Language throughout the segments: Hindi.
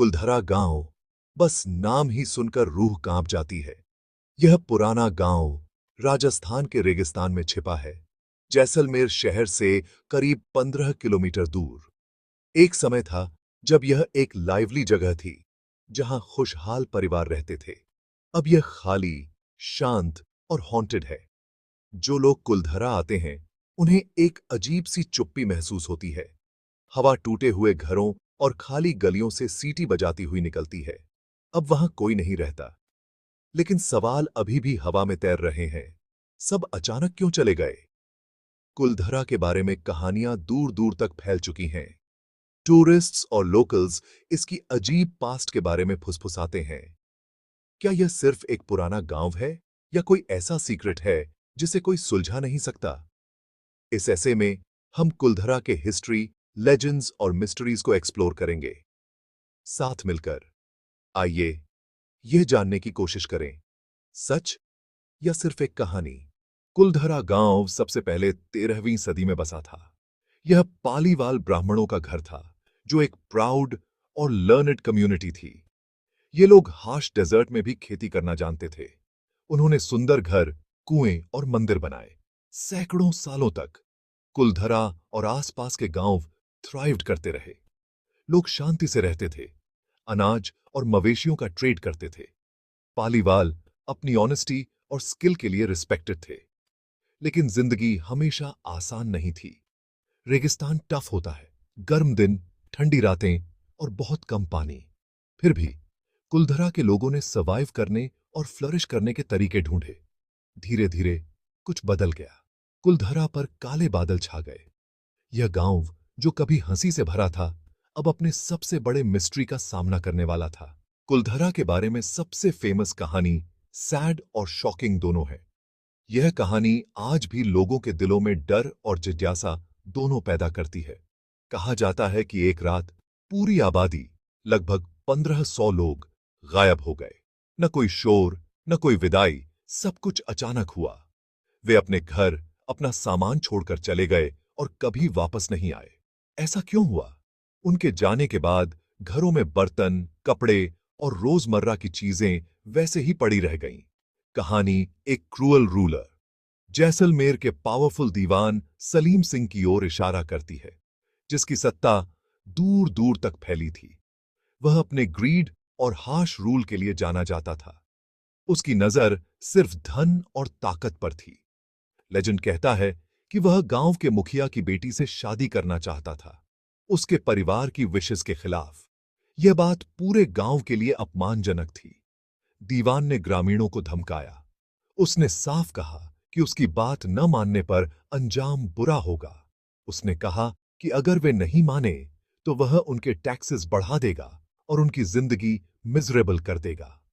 कुलधरा गांव बस नाम ही सुनकर रूह कांप जाती है। यह पुराना गांव राजस्थान के रेगिस्तान में छिपा है, जैसलमेर शहर से करीब 15 किलोमीटर दूर। एक समय था जब यह एक लाइवली जगह थी, जहां खुशहाल परिवार रहते थे। अब यह खाली, शांत और हॉन्टेड है। जो लोग कुलधरा आते हैं, उन्हें एक अजीब सी चुप्पी महसूस होती है। हवा टूटे हुए घरों और खाली गलियों से सीटी बजाती हुई निकलती है। अब वहां कोई नहीं रहता। लेकिन सवाल अभी भी हवा में तैर रहे हैं। सब अचानक क्यों चले गए? कुलधरा के बारे में कहानियां दूर दूर तक फैल चुकी हैं। टूरिस्ट्स और लोकल्स इसकी अजीब पास्ट के बारे में फुसफुसाते हैं। क्या यह सिर्फ एक पुराना गांव है, या कोई ऐसा सीक्रेट है जिसे कोई सुलझा नहीं सकता? इस ऐसे में हम कुलधरा के हिस्ट्री, लेजेंड्स और मिस्ट्रीज को एक्सप्लोर करेंगे साथ मिलकर। आइए यह जानने की कोशिश करें, सच या सिर्फ एक कहानी। कुलधरा गांव सबसे पहले 13वीं सदी में बसा था। यह पालीवाल ब्राह्मणों का घर था, जो एक प्राउड और लर्नेड कम्युनिटी थी। ये लोग हार्श डेजर्ट में भी खेती करना जानते थे। उन्होंने सुंदर घर, कुएं और मंदिर बनाए। सैकड़ों सालों तक कुलधरा और आसपास के गांव थ्राइव्ड करते रहे। लोग शांति से रहते थे, अनाज और मवेशियों का ट्रेड करते थे। पालीवाल अपनी ऑनेस्टी और स्किल के लिए रिस्पेक्टेड थे। लेकिन जिंदगी हमेशा आसान नहीं थी। रेगिस्तान टफ होता है, गर्म दिन, ठंडी रातें और बहुत कम पानी। फिर भी कुलधरा के लोगों ने सर्वाइव करने और फ्लरिश करने के तरीके ढूंढे। धीरे धीरे कुछ बदल गया। कुलधरा पर काले बादल छा गए। यह गांव जो कभी हंसी से भरा था, अब अपने सबसे बड़े मिस्ट्री का सामना करने वाला था। कुलधरा के बारे में सबसे फेमस कहानी सैड और शॉकिंग दोनों है। यह कहानी आज भी लोगों के दिलों में डर और जिज्ञासा दोनों पैदा करती है। कहा जाता है कि एक रात पूरी आबादी, लगभग 1500 लोग गायब हो गए। न कोई शोर, न कोई विदाई, सब कुछ अचानक हुआ। वे अपने घर, अपना सामान छोड़कर चले गए और कभी वापस नहीं आए। ऐसा क्यों हुआ? उनके जाने के बाद घरों में बर्तन, कपड़े और रोजमर्रा की चीजें वैसे ही पड़ी रह गईं। कहानी एक क्रूअल रूलर, जैसलमेर के पावरफुल दीवान सलीम सिंह की ओर इशारा करती है, जिसकी सत्ता दूर दूर तक फैली थी। वह अपने ग्रीड और हार्श रूल के लिए जाना जाता था। उसकी नजर सिर्फ धन और ताकत पर थी। लेजेंड कहता है कि वह गांव के मुखिया की बेटी से शादी करना चाहता था, उसके परिवार की विशेस के खिलाफ। यह बात पूरे गांव के लिए अपमानजनक थी। दीवान ने ग्रामीणों को धमकाया। उसने साफ कहा कि उसकी बात न मानने पर अंजाम बुरा होगा। उसने कहा कि अगर वे नहीं माने तो वह उनके टैक्सेस बढ़ा देगा और उनकी जिंदगी मिजरेबल कर देगा।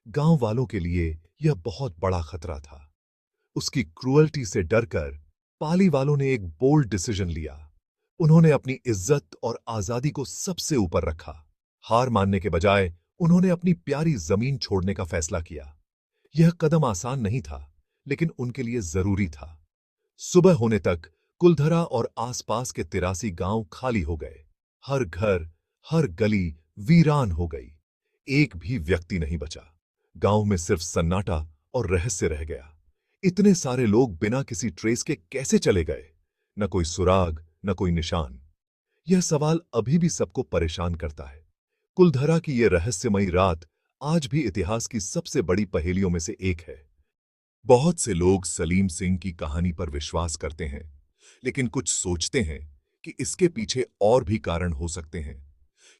गांव वालों के लिए यह बहुत बड़ा खतरा था। उसकी क्रूअल्टी से डरकर पाली वालों ने एक बोल्ड डिसीजन लिया। उन्होंने अपनी इज्जत और आजादी को सबसे ऊपर रखा। हार मानने के बजाय उन्होंने अपनी प्यारी जमीन छोड़ने का फैसला किया। यह कदम आसान नहीं था, लेकिन उनके लिए जरूरी था। सुबह होने तक कुलधरा और आसपास के 83 गांव खाली हो गए। हर घर, हर गली वीरान हो गई। एक भी व्यक्ति नहीं बचा। गांव में सिर्फ सन्नाटा और रहस्य रह गया। इतने सारे लोग बिना किसी ट्रेस के कैसे चले गए? न कोई सुराग, न कोई निशान। यह सवाल अभी भी सबको परेशान करता है। कुलधरा की यह रहस्यमयी रात आज भी इतिहास की सबसे बड़ी पहेलियों में से एक है। बहुत से लोग सलीम सिंह की कहानी पर विश्वास करते हैं, लेकिन कुछ सोचते हैं कि इसके पीछे और भी कारण हो सकते हैं।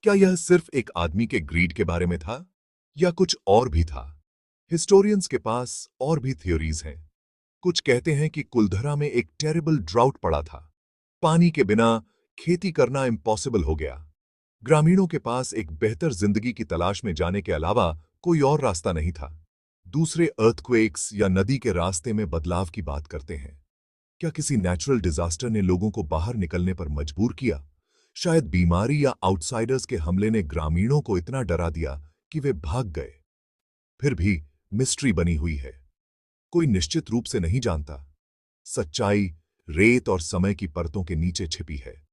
क्या यह सिर्फ एक आदमी के ग्रीड के बारे में था, या कुछ और भी था? हिस्टोरियंस के पास और भी थ्योरीज हैं। कुछ कहते हैं कि कुलधरा में एक टेरिबल ड्राउट पड़ा था। पानी के बिना खेती करना इम्पॉसिबल हो गया। ग्रामीणों के पास एक बेहतर जिंदगी की तलाश में जाने के अलावा कोई और रास्ता नहीं था। दूसरे अर्थक्वेक्स या नदी के रास्ते में बदलाव की बात करते हैं। क्या किसी नेचुरल डिजास्टर ने लोगों को बाहर निकलने पर मजबूर किया? शायद बीमारी या आउटसाइडर्स के हमले ने ग्रामीणों को इतना डरा दिया कि वे भाग गए। फिर भी मिस्ट्री बनी हुई है। कोई निश्चित रूप से नहीं जानता। सच्चाई रेत और समय की परतों के नीचे छिपी है।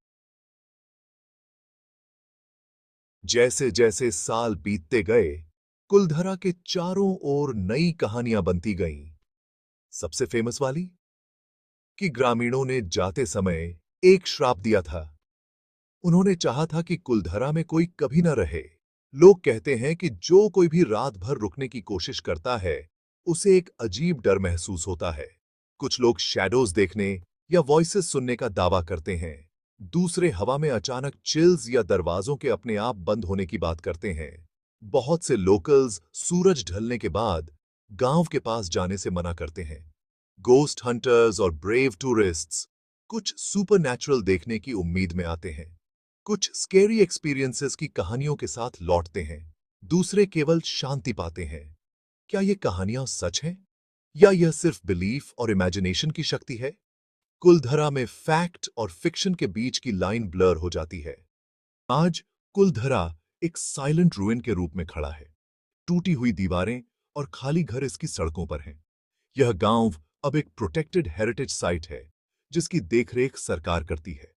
जैसे जैसे साल बीतते गए, कुलधरा के चारों ओर नई कहानियां बनती गईं। सबसे फेमस वाली कि ग्रामीणों ने जाते समय एक श्राप दिया था। उन्होंने चाहा था कि कुलधरा में कोई कभी न रहे। लोग कहते हैं कि जो कोई भी रात भर रुकने की कोशिश करता है, उसे एक अजीब डर महसूस होता है। कुछ लोग शैडोज देखने या वॉइसेस सुनने का दावा करते हैं। दूसरे हवा में अचानक चिल्स या दरवाजों के अपने आप बंद होने की बात करते हैं। बहुत से लोकल्स सूरज ढलने के बाद गांव के पास जाने से मना करते हैं। गोस्ट हंटर्स और ब्रेव टूरिस्ट्स कुछ सुपरनैचुरल देखने की उम्मीद में आते हैं। कुछ स्केरी एक्सपीरियंसेस की कहानियों के साथ लौटते हैं। दूसरे केवल शांति पाते हैं। क्या ये कहानियां सच हैं या यह सिर्फ बिलीफ और इमेजिनेशन की शक्ति है? कुलधरा में फैक्ट और फिक्शन के बीच की लाइन ब्लर हो जाती है। आज कुलधरा एक साइलेंट रूइन के रूप में खड़ा है। टूटी हुई दीवारें और खाली घर इसकी सड़कों पर हैं। यह गांव अब एक प्रोटेक्टेड हेरिटेज साइट है, जिसकी देखरेख सरकार करती है।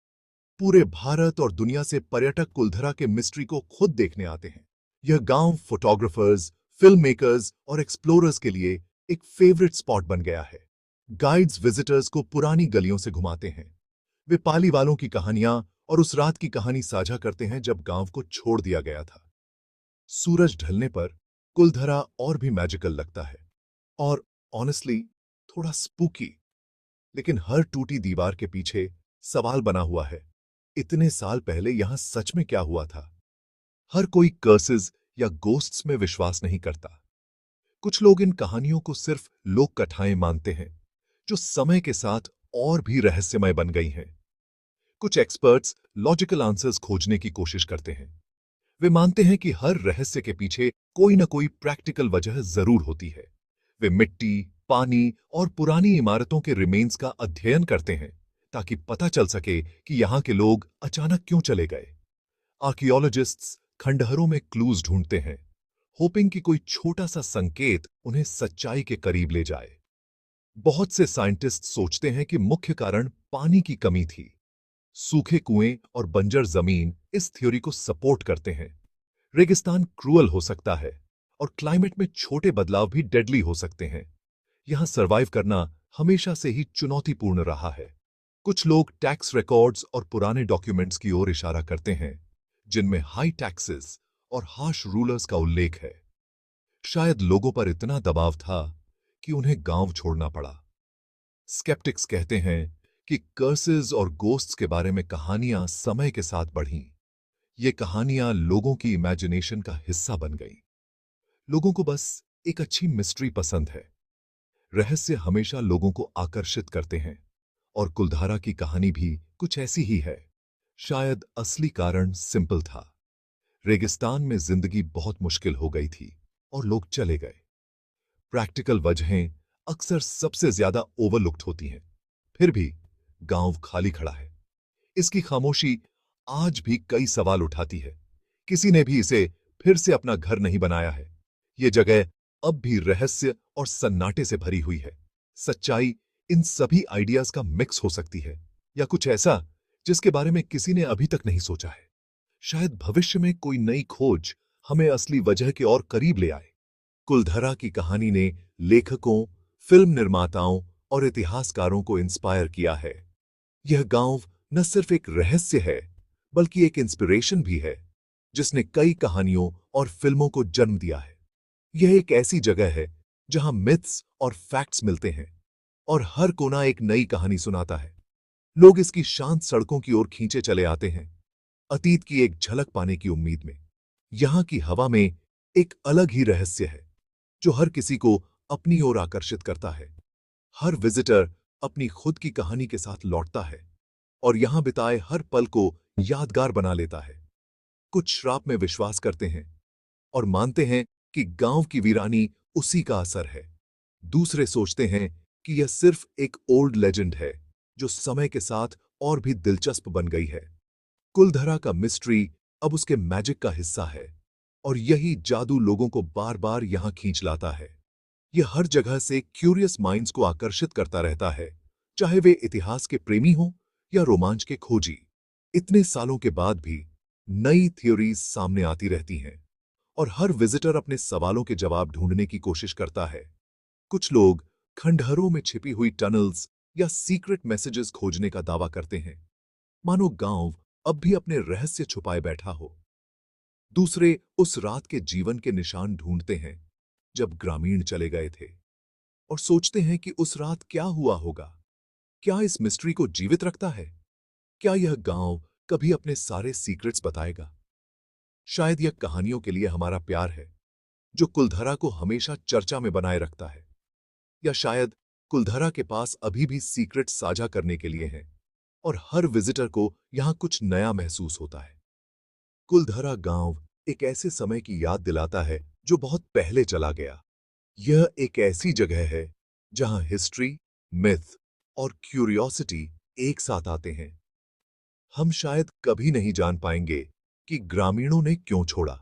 पूरे भारत और दुनिया से पर्यटक कुलधरा के मिस्ट्री को खुद देखने आते हैं। यह गांव फोटोग्राफर्स, फिल्म मेकर्स और एक्सप्लोरर्स के लिए एक फेवरेट स्पॉट बन गया है। गाइड्स विजिटर्स को पुरानी गलियों से घुमाते हैं। वे पाली वालों की कहानियां और उस रात की कहानी साझा करते हैं जब गांव को छोड़ दिया गया था। सूरज ढलने पर कुलधरा और भी मैजिकल लगता है और ऑनेस्टली थोड़ा स्पूकी। लेकिन हर टूटी दीवार के पीछे सवाल बना हुआ है, इतने साल पहले यहां सच में क्या हुआ था? हर कोई कर्सेस या गोस्ट्स में विश्वास नहीं करता। कुछ लोग इन कहानियों को सिर्फ लोक कथाएं मानते हैं, जो समय के साथ और भी रहस्यमय बन गई हैं। कुछ एक्सपर्ट्स लॉजिकल आंसर्स खोजने की कोशिश करते हैं। वे मानते हैं कि हर रहस्य के पीछे कोई न कोई प्रैक्टिकल वजह जरूर होती है। वे मिट्टी, पानी और पुरानी इमारतों के रिमेन्स का अध्ययन करते हैं, ताकि पता चल सके कि यहां के लोग अचानक क्यों चले गए। आर्कियोलॉजिस्ट्स खंडहरों में क्लूज ढूंढते हैं, होपिंग कि कोई छोटा सा संकेत उन्हें सच्चाई के करीब ले जाए। बहुत से साइंटिस्ट सोचते हैं कि मुख्य कारण पानी की कमी थी। सूखे कुएं और बंजर जमीन इस थ्योरी को सपोर्ट करते हैं। रेगिस्तान क्रूअल हो सकता है और क्लाइमेट में छोटे बदलाव भी डेडली हो सकते हैं। यहां सरवाइव करना हमेशा से ही चुनौतीपूर्ण रहा है। कुछ लोग टैक्स रिकॉर्ड्स और पुराने डॉक्यूमेंट्स की ओर इशारा करते हैं, जिनमें हाई टैक्सेस और हार्श रूलर्स का उल्लेख है। शायद लोगों पर इतना दबाव था कि उन्हें गांव छोड़ना पड़ा। स्केप्टिक्स कहते हैं कि कर्सेस और गोस्ट्स के बारे में कहानियां समय के साथ बढ़ीं। ये कहानियां लोगों की इमेजिनेशन का हिस्सा बन गईं। लोगों को बस एक अच्छी मिस्ट्री पसंद है। रहस्य हमेशा लोगों को आकर्षित करते हैं और कुलधारा की कहानी भी कुछ ऐसी ही है। शायद असली कारण सिंपल था। रेगिस्तान में जिंदगी बहुत मुश्किल हो गई थी और लोग चले गए। प्रैक्टिकल वजहें अक्सर सबसे ज्यादा ओवरलुक्ड होती हैं। फिर भी गांव खाली खड़ा है। इसकी खामोशी आज भी कई सवाल उठाती है। किसी ने भी इसे फिर से अपना घर नहीं बनाया है। ये जगह अब भी रहस्य और सन्नाटे से भरी हुई है। सच्चाई इन सभी आइडियाज का मिक्स हो सकती है, या कुछ ऐसा जिसके बारे में किसी ने अभी तक नहीं सोचा है। शायद भविष्य में कोई नई खोज हमें असली वजह के और करीब ले आए। कुलधरा की कहानी ने लेखकों, फिल्म निर्माताओं और इतिहासकारों को इंस्पायर किया है। यह गांव न सिर्फ एक रहस्य है, बल्कि एक इंस्पिरेशन भी है, जिसने कई कहानियों और फिल्मों को जन्म दिया है। यह एक ऐसी जगह है जहां मिथ्स और फैक्ट्स मिलते हैं और हर कोना एक नई कहानी सुनाता है। लोग इसकी शांत सड़कों की ओर खींचे चले आते हैं, अतीत की एक झलक पाने की उम्मीद में। यहां की हवा में एक अलग ही रहस्य है, जो हर किसी को अपनी ओर आकर्षित करता है। हर विजिटर अपनी खुद की कहानी के साथ लौटता है और यहां बिताए हर पल को यादगार बना लेता है। कुछ श्राप में विश्वास करते हैं और मानते हैं कि गांव की वीरानी उसी का असर है। दूसरे सोचते हैं कि यह सिर्फ एक ओल्ड लेजेंड है, जो समय के साथ और भी दिलचस्प बन गई है। कुलधरा का मिस्ट्री अब उसके मैजिक का हिस्सा है और यही जादू लोगों को बार बार यहां खींच लाता है। यह हर जगह से क्यूरियस माइंड्स को आकर्षित करता रहता है, चाहे वे इतिहास के प्रेमी हों या रोमांच के खोजी। इतने सालों के बाद भी नई थ्योरीज सामने आती रहती हैं और हर विजिटर अपने सवालों के जवाब ढूंढने की कोशिश करता है। कुछ लोग खंडहरों में छिपी हुई टनल्स या सीक्रेट मैसेजेस खोजने का दावा करते हैं, मानो गांव अब भी अपने रहस्य छुपाए बैठा हो। दूसरे उस रात के जीवन के निशान ढूंढते हैं जब ग्रामीण चले गए थे और सोचते हैं कि उस रात क्या हुआ होगा। क्या इस मिस्ट्री को जीवित रखता है? क्या यह गांव कभी अपने सारे सीक्रेट्स बताएगा? शायद यह कहानियों के लिए हमारा प्यार है जो कुलधरा को हमेशा चर्चा में बनाए रखता है, या शायद कुलधरा के पास अभी भी सीक्रेट साझा करने के लिए हैं और हर विजिटर को यहां कुछ नया महसूस होता है। कुलधरा गांव एक ऐसे समय की याद दिलाता है जो बहुत पहले चला गया। यह एक ऐसी जगह है जहां हिस्ट्री, मिथ और क्यूरियोसिटी एक साथ आते हैं। हम शायद कभी नहीं जान पाएंगे कि ग्रामीणों ने क्यों छोड़ा।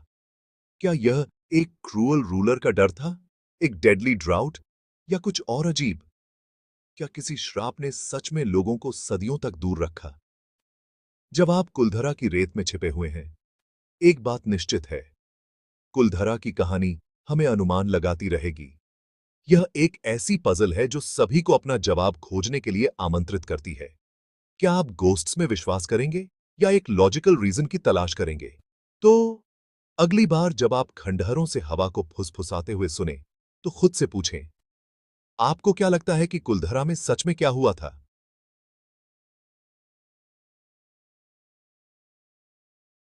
क्या यह एक क्रूअल रूलर का डर था, एक डेडली ड्राउट, या कुछ और अजीब? क्या किसी श्राप ने सच में लोगों को सदियों तक दूर रखा? जब आप कुलधरा की रेत में छिपे हुए हैं, एक बात निश्चित है, कुलधरा की कहानी हमें अनुमान लगाती रहेगी। यह एक ऐसी पजल है जो सभी को अपना जवाब खोजने के लिए आमंत्रित करती है। क्या आप गोस्ट्स में विश्वास करेंगे या एक लॉजिकल रीजन की तलाश करेंगे? तो अगली बार जब आप खंडहरों से हवा को फुसफुसाते हुए सुने, तो खुद से पूछें, आपको क्या लगता है कि कुलधरा में सच में क्या हुआ था?